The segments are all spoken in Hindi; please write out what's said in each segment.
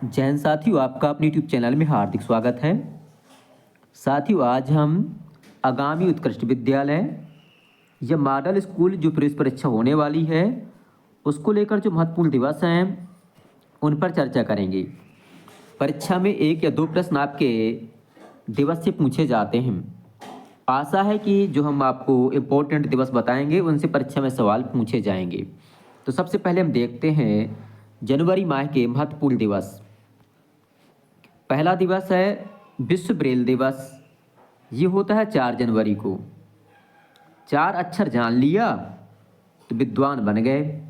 जय हिंद साथियों, आपका अपने यूट्यूब चैनल में हार्दिक स्वागत है। साथियों, आज हम आगामी उत्कृष्ट विद्यालय या मॉडल स्कूल जो प्रवेश परीक्षा होने वाली है उसको लेकर जो महत्वपूर्ण दिवस हैं उन पर चर्चा करेंगे। परीक्षा में 1 या 2 प्रश्न आपके दिवस से पूछे जाते हैं। आशा है कि जो हम आपको इम्पोर्टेंट दिवस बताएंगे उनसे परीक्षा में सवाल पूछे जाएंगे। तो सबसे पहले हम देखते हैं जनवरी माह के महत्वपूर्ण दिवस। पहला दिवस है विश्व ब्रेल दिवस। ये होता है 4 जनवरी को। 4 अक्षर जान लिया तो विद्वान बन गए।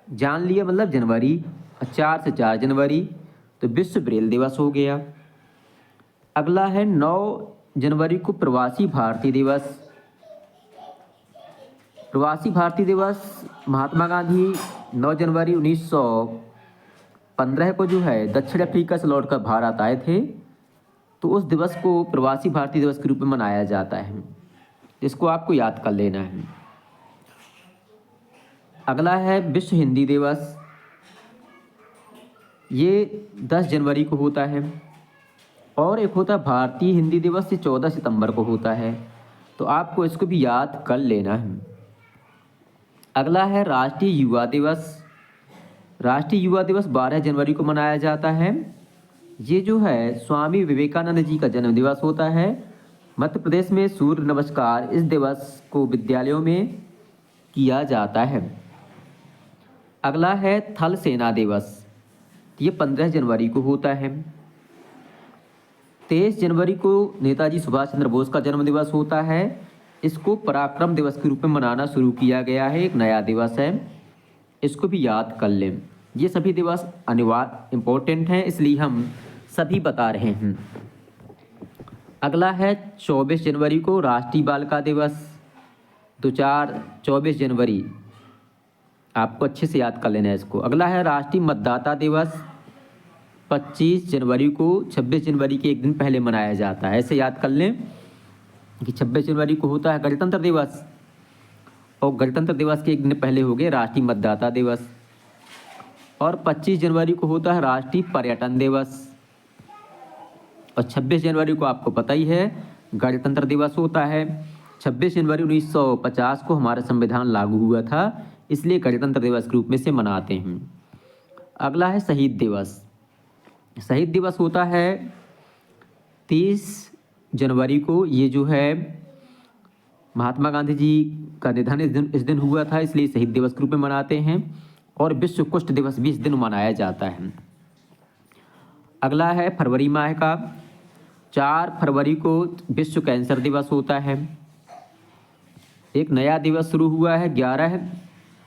जान लिया मतलब जनवरी, 4 से 4 जनवरी तो विश्व ब्रेल दिवस हो गया। अगला है 9 जनवरी को प्रवासी भारतीय दिवस। प्रवासी भारतीय दिवस महात्मा गांधी 9 जनवरी 1915 को जो है दक्षिण अफ्रीका से लौटकर भारत आए थे, तो उस दिवस को प्रवासी भारतीय दिवस के रूप में मनाया जाता है। इसको आपको याद कर लेना है। अगला है विश्व हिंदी दिवस। ये 10 जनवरी को होता है। और एक होता है भारतीय हिंदी दिवस, ये 14 सितंबर को होता है, तो आपको इसको भी याद कर लेना है। अगला है राष्ट्रीय युवा दिवस। राष्ट्रीय युवा दिवस 12 जनवरी को मनाया जाता है। ये जो है स्वामी विवेकानंद जी का जन्म दिवस होता है। मध्य प्रदेश में सूर्य नमस्कार इस दिवस को विद्यालयों में किया जाता है। अगला है थल सेना दिवस। ये 15 जनवरी को होता है। 23 जनवरी को नेताजी सुभाष चंद्र बोस का जन्म दिवस होता है। इसको पराक्रम दिवस के रूप में मनाना शुरू किया गया है, एक नया दिवस है, इसको भी याद कर लें। ये सभी दिवस अनिवार्य इम्पोर्टेंट हैं, इसलिए हम सभी बता रहे हैं। अगला है 24 जनवरी को राष्ट्रीय बालिका दिवस। 24 जनवरी आपको अच्छे से याद कर लेना है इसको। अगला है राष्ट्रीय मतदाता दिवस। 25 जनवरी को 26 जनवरी के एक दिन पहले मनाया जाता है। ऐसे याद कर लें कि 26 जनवरी को होता है गणतंत्र दिवस, और गणतंत्र दिवस के एक दिन पहले हो गए राष्ट्रीय मतदाता दिवस। और 25 जनवरी को होता है राष्ट्रीय पर्यटन दिवस। और 26 जनवरी को आपको पता ही है गणतंत्र दिवस होता है। 26 जनवरी 1950 को हमारा संविधान लागू हुआ था, इसलिए गणतंत्र दिवस के रूप में से मनाते हैं। अगला है शहीद दिवस। शहीद दिवस होता है 30 जनवरी को। ये जो है महात्मा गांधी जी का निधन इस दिन हुआ था, इसलिए शहीद दिवस के रूप में मनाते हैं। और विश्व कुष्ठ दिवस भी इस दिन मनाया जाता है। अगला है फरवरी माह का। 4 फरवरी को विश्व कैंसर दिवस होता है। एक नया दिवस शुरू हुआ है। 11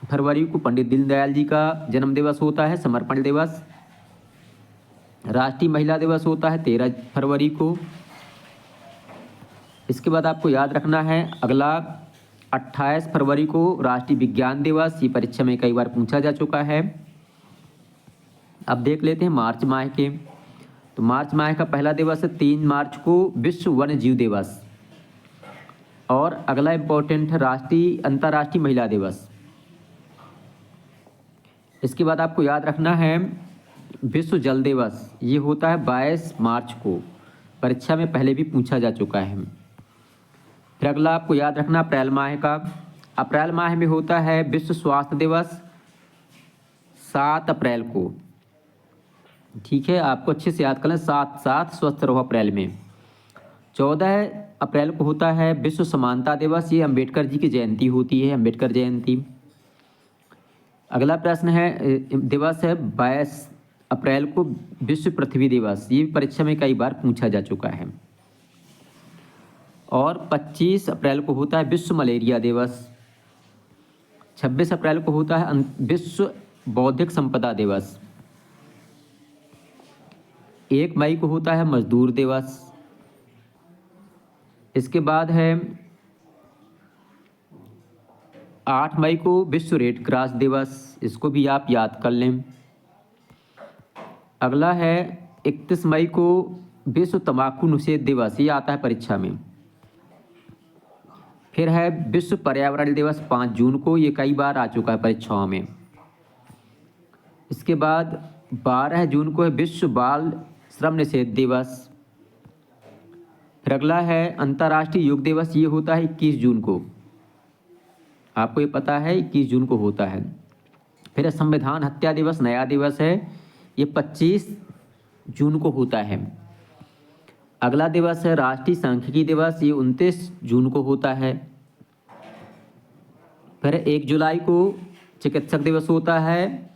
फरवरी को पंडित दीनदयाल जी का जन्म दिवस होता है, समर्पण दिवस। राष्ट्रीय महिला दिवस होता है 13 फरवरी को। इसके बाद आपको याद रखना है अगला 28 फरवरी को राष्ट्रीय विज्ञान दिवस। ये परीक्षा में कई बार पूछा जा चुका है। अब देख लेते हैं मार्च माह के। तो मार्च माह का पहला दिवस है 3 मार्च को विश्व वन्य जीव दिवस। और अगला इम्पोर्टेंट है अंतर्राष्ट्रीय महिला दिवस। इसके बाद आपको याद रखना है विश्व जल दिवस। ये होता है 22 मार्च को, परीक्षा में पहले भी पूछा जा चुका है। फिर अगला आपको याद रखना अप्रैल माह का। अप्रैल माह में होता है विश्व स्वास्थ्य दिवस 7 अप्रैल को। ठीक है, आपको अच्छे से याद कर लें, 7 स्वस्थ रहो अप्रैल में। 14 अप्रैल को होता है विश्व समानता दिवस। ये अंबेडकर जी की जयंती होती है, अंबेडकर जयंती। अगला प्रश्न है दिवस है 22 अप्रैल को विश्व पृथ्वी दिवस। ये परीक्षा में कई बार पूछा जा चुका है। और 25 अप्रैल को होता है विश्व मलेरिया दिवस। 26 अप्रैल को होता है विश्व बौद्धिक संपदा दिवस। 1 मई को होता है मजदूर दिवस। इसके बाद है 8 मई को विश्व रेड क्रॉस दिवस। इसको भी आप याद कर लें। अगला है 31 मई को विश्व तंबाकू निषेध दिवस। ये आता है परीक्षा में। फिर है विश्व पर्यावरण दिवस 5 जून को। ये कई बार आ चुका है परीक्षाओं में। इसके बाद 12 जून को है विश्व बाल श्रम निषेध दिवस। फिर अगला है अंतर्राष्ट्रीय योग दिवस, ये होता है 21 जून को। आपको ये पता है 21 जून को होता है। फिर संविधान हत्या दिवस नया दिवस है, ये 25 जून को होता है। अगला दिवस है राष्ट्रीय सांख्यिकी दिवस, ये 29 जून को होता है। फिर 1 जुलाई को चिकित्सक दिवस होता है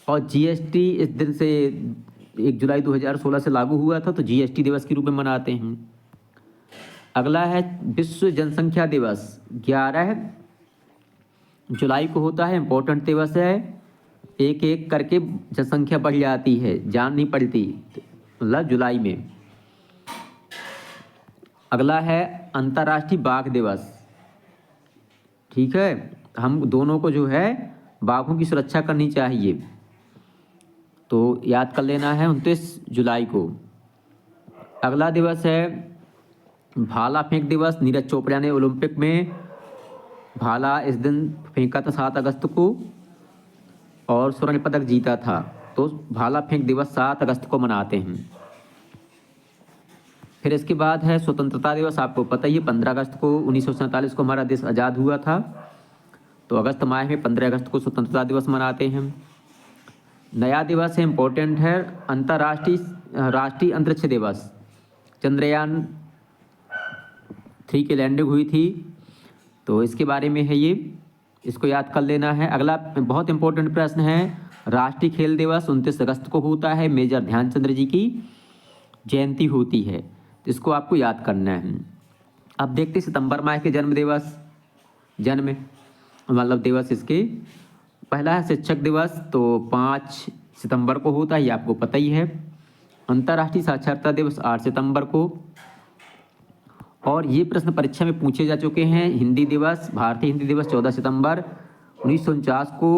और जीएसटी इस दिन से 1 जुलाई 2016 से लागू हुआ था, तो जीएसटी दिवस के रूप में मनाते हैं। अगला है विश्व जनसंख्या दिवस, 11 जुलाई को होता है, इम्पोर्टेंट दिवस है। एक एक करके जनसंख्या बढ़ जाती है, जान नहीं पड़ती, मतलब जुलाई में। अगला है अंतर्राष्ट्रीय बाघ दिवस, ठीक है। हम दोनों को जो है बाघों की सुरक्षा करनी चाहिए, तो याद कर लेना है 29 जुलाई को। अगला दिवस है भाला फेंक दिवस, नीरज चोपड़ा ने ओलंपिक में भाला इस दिन फेंका था 7 अगस्त को और स्वर्ण पदक जीता था, तो भाला फेंक दिवस 7 अगस्त को मनाते हैं। फिर इसके बाद है स्वतंत्रता दिवस, आपको पता ही है 15 अगस्त को 1947 को हमारा देश आज़ाद हुआ था, तो अगस्त माह में 15 अगस्त को स्वतंत्रता दिवस मनाते हैं। नया दिवस है, इम्पोर्टेंट है, राष्ट्रीय अंतरिक्ष दिवस। चंद्रयान 3 की लैंडिंग हुई थी, तो इसके बारे में है ये, इसको याद कर लेना है। अगला बहुत इंपॉर्टेंट प्रश्न है, राष्ट्रीय खेल दिवस 29 अगस्त को होता है, मेजर ध्यानचंद जी की जयंती होती है, तो इसको आपको याद करना है। अब देखते सितंबर माह के जन्म मतलब दिवस इसके। पहला है शिक्षक दिवस, तो 5 सितंबर को होता है, ये आपको पता ही है। अंतर्राष्ट्रीय साक्षरता दिवस 8 सितंबर को। और ये प्रश्न परीक्षा में पूछे जा चुके हैं। हिंदी दिवस, भारतीय हिंदी दिवस 14 सितंबर 1949 को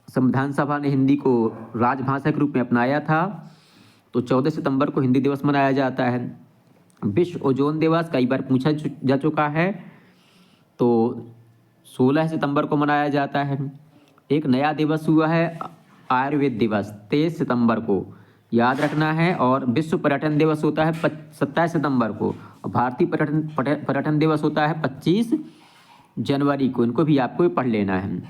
संविधान सभा ने हिंदी को राजभाषा के रूप में अपनाया था, तो 14 सितंबर को हिंदी दिवस मनाया जाता है। विश्व ओजोन दिवस कई बार पूछा जा चुका है, तो 16 सितंबर को मनाया जाता है। एक नया दिवस हुआ है आयुर्वेद दिवस, 23 सितंबर को याद रखना है। और विश्व पर्यटन दिवस होता है 27 सितंबर को, और भारतीय पर्यटन दिवस होता है 25 जनवरी को। इनको भी आपको पढ़ लेना है।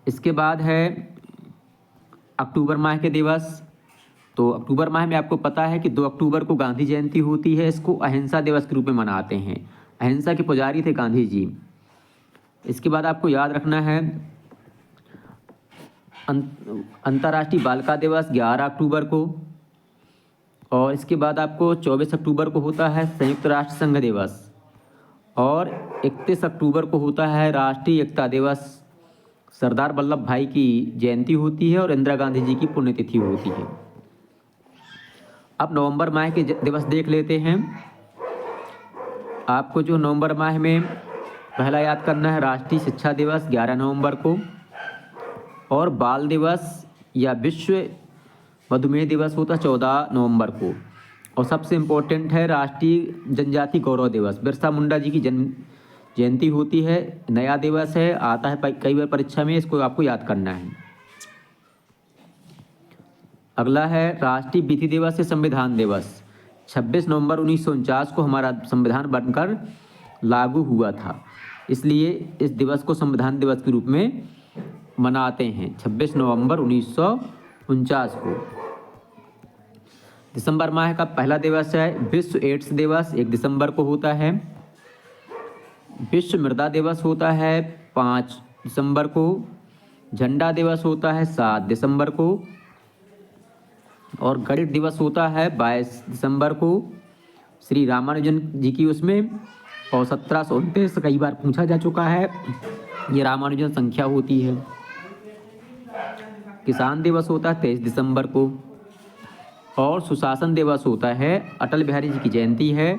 इसके बाद है अक्टूबर माह के दिवस, तो अक्टूबर माह में आपको पता है कि 2 अक्टूबर को गांधी जयंती होती है, इसको अहिंसा दिवस के रूप में मनाते हैं। अहिंसा के पुजारी थे गांधी जी। इसके बाद आपको याद रखना है अंतर्राष्ट्रीय बालिका दिवस 11 अक्टूबर को। और इसके बाद आपको 24 अक्टूबर को होता है संयुक्त राष्ट्र संघ दिवस, और 31 अक्टूबर को होता है राष्ट्रीय एकता दिवस। सरदार वल्लभ भाई की जयंती होती है और इंदिरा गांधी जी की पुण्यतिथि होती है। अब नवंबर माह के दिवस देख लेते हैं। आपको जो नवंबर माह में पहला याद करना है राष्ट्रीय शिक्षा दिवस 11 नवंबर को, और बाल दिवस या विश्व मधुमेह दिवस होता है 14 नवंबर को। और सबसे इम्पोर्टेंट है राष्ट्रीय जनजाति गौरव दिवस, बिरसा मुंडा जी की जयंती होती है। नया दिवस है, आता है कई बार परीक्षा में, इसको आपको याद करना है। अगला है राष्ट्रीय विधि दिवस या संविधान दिवस। 26 नवंबर 1949 को हमारा संविधान बनकर लागू हुआ था, इसलिए इस दिवस को संविधान दिवस के रूप में मनाते हैं 26 नवंबर 1949 को। दिसंबर माह का पहला दिवस है विश्व एड्स दिवस, 1 दिसंबर को होता है। विश्व मृदा दिवस होता है 5 दिसंबर को। झंडा दिवस होता है 7 दिसंबर को। और गणित दिवस होता है 22 दिसंबर को, श्री रामानुजन जी की उसमें। और 1729 कई बार पूछा जा चुका है, ये रामानुजन संख्या होती है। किसान दिवस होता है 23 दिसंबर को। और सुशासन दिवस होता है, अटल बिहारी जी की जयंती है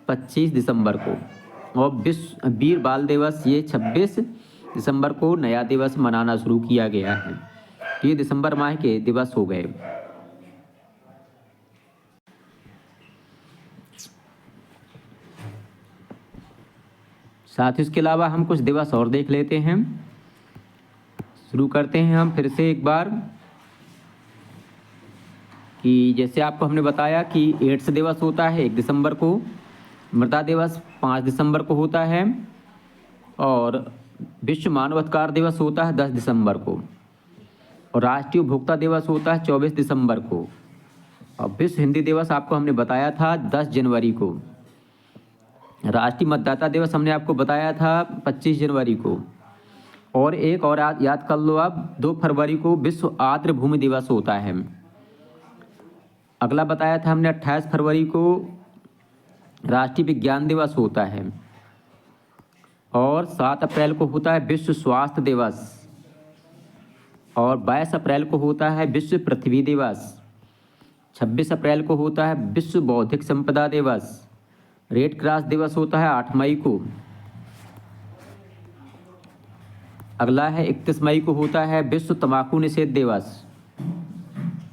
25 दिसंबर को। और विश्व वीर बाल दिवस ये 26 दिसंबर को नया दिवस मनाना शुरू किया गया है। ये दिसंबर माह के दिवस हो गए। साथ ही इसके अलावा हम कुछ दिवस और देख लेते हैं। शुरू करते हैं हम फिर से एक बार कि जैसे आपको हमने बताया कि एड्स दिवस होता है 1 दिसंबर को, मृदा दिवस 5 दिसंबर को होता है, और विश्व मानव अधिकार दिवस होता है 10 दिसंबर को, और राष्ट्रीय उपभोक्ता दिवस होता है 24 दिसंबर को, और विश्व हिंदी दिवस आपको हमने बताया था 10 जनवरी को। राष्ट्रीय मतदाता दिवस हमने आपको बताया था 25 जनवरी को, और एक और याद कर लो आप, 2 फरवरी को विश्व आर्द्र भूमि दिवस होता है। अगला बताया था हमने 28 फरवरी को राष्ट्रीय विज्ञान दिवस होता है, और 7 अप्रैल को होता है विश्व स्वास्थ्य दिवस, और 22 अप्रैल को होता है विश्व पृथ्वी दिवस, 26 अप्रैल को होता है विश्व बौद्धिक संपदा दिवस, रेड क्रॉस दिवस होता है 8 मई को। अगला है 31 मई को होता है विश्व तंबाकू निषेध दिवस,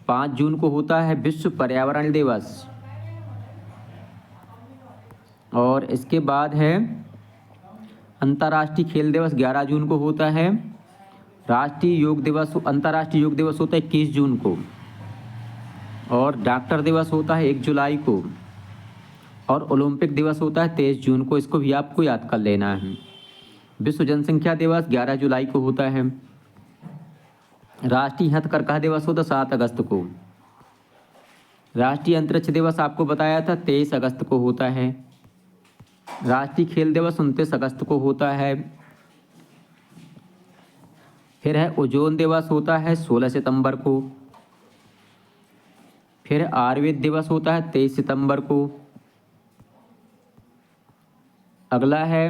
5 जून को होता है विश्व पर्यावरण दिवस, और इसके बाद है अंतर्राष्ट्रीय खेल दिवस 11 जून को होता है, राष्ट्रीय योग दिवस अंतर्राष्ट्रीय योग दिवस होता है 21 जून को, और डॉक्टर दिवस होता है 1 जुलाई को, और ओलंपिक दिवस होता है 23 जून को। इसको भी आपको याद कर लेना है। विश्व जनसंख्या दिवस 11 जुलाई को होता है, राष्ट्रीय हथकरघा दिवस होता है 7 अगस्त को, राष्ट्रीय अंतरिक्ष दिवस आपको बताया था 23 अगस्त को होता है, राष्ट्रीय खेल दिवस 29 अगस्त को होता है, फिर है ओजोन दिवस होता है 16 सितंबर को, फिर आयुर्वेद दिवस होता है 23 सितंबर को। अगला है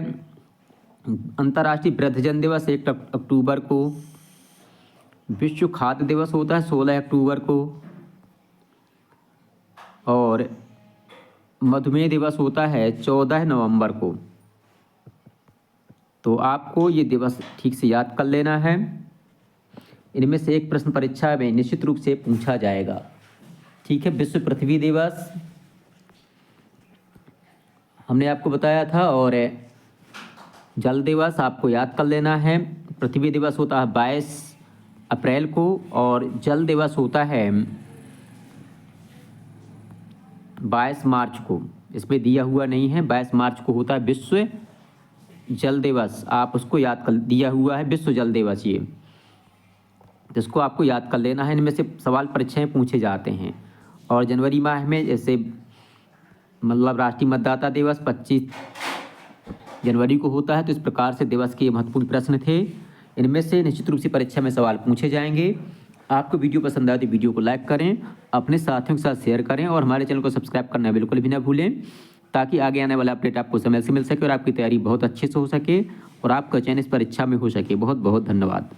अंतर्राष्ट्रीय वृद्धजन दिवस 1 अक्टूबर को, विश्व खाद्य दिवस होता है 16 अक्टूबर को, और मधुमेह दिवस होता है 14 नवंबर को। तो आपको ये दिवस ठीक से याद कर लेना है। इनमें से एक प्रश्न परीक्षा में निश्चित रूप से पूछा जाएगा। ठीक है, विश्व पृथ्वी दिवस हमने आपको बताया था, और जल दिवस आपको याद कर लेना है। पृथ्वी दिवस होता है 22 अप्रैल को, और जल दिवस होता है 22 मार्च को। इसमें दिया हुआ नहीं है, 22 मार्च को होता है विश्व जल दिवस, आप उसको याद कर, दिया हुआ है विश्व जल दिवस ये, जिसको आपको याद कर लेना है। इनमें से सवाल परीक्षाएं पूछे जाते हैं। और जनवरी माह में जैसे मतलब राष्ट्रीय मतदाता दिवस 25 जनवरी को होता है, तो इस प्रकार से दिवस के महत्वपूर्ण प्रश्न थे। इनमें से निश्चित रूप से परीक्षा में सवाल पूछे जाएंगे। आपको वीडियो पसंद आए तो वीडियो को लाइक करें, अपने साथियों के साथ शेयर करें, और हमारे चैनल को सब्सक्राइब करना बिल्कुल भी ना भूलें, ताकि आगे आने वाला अपडेट आपको समय से मिल सके और आपकी तैयारी बहुत अच्छे से हो सके और आपका चयन इस परीक्षा में हो सके। बहुत बहुत धन्यवाद।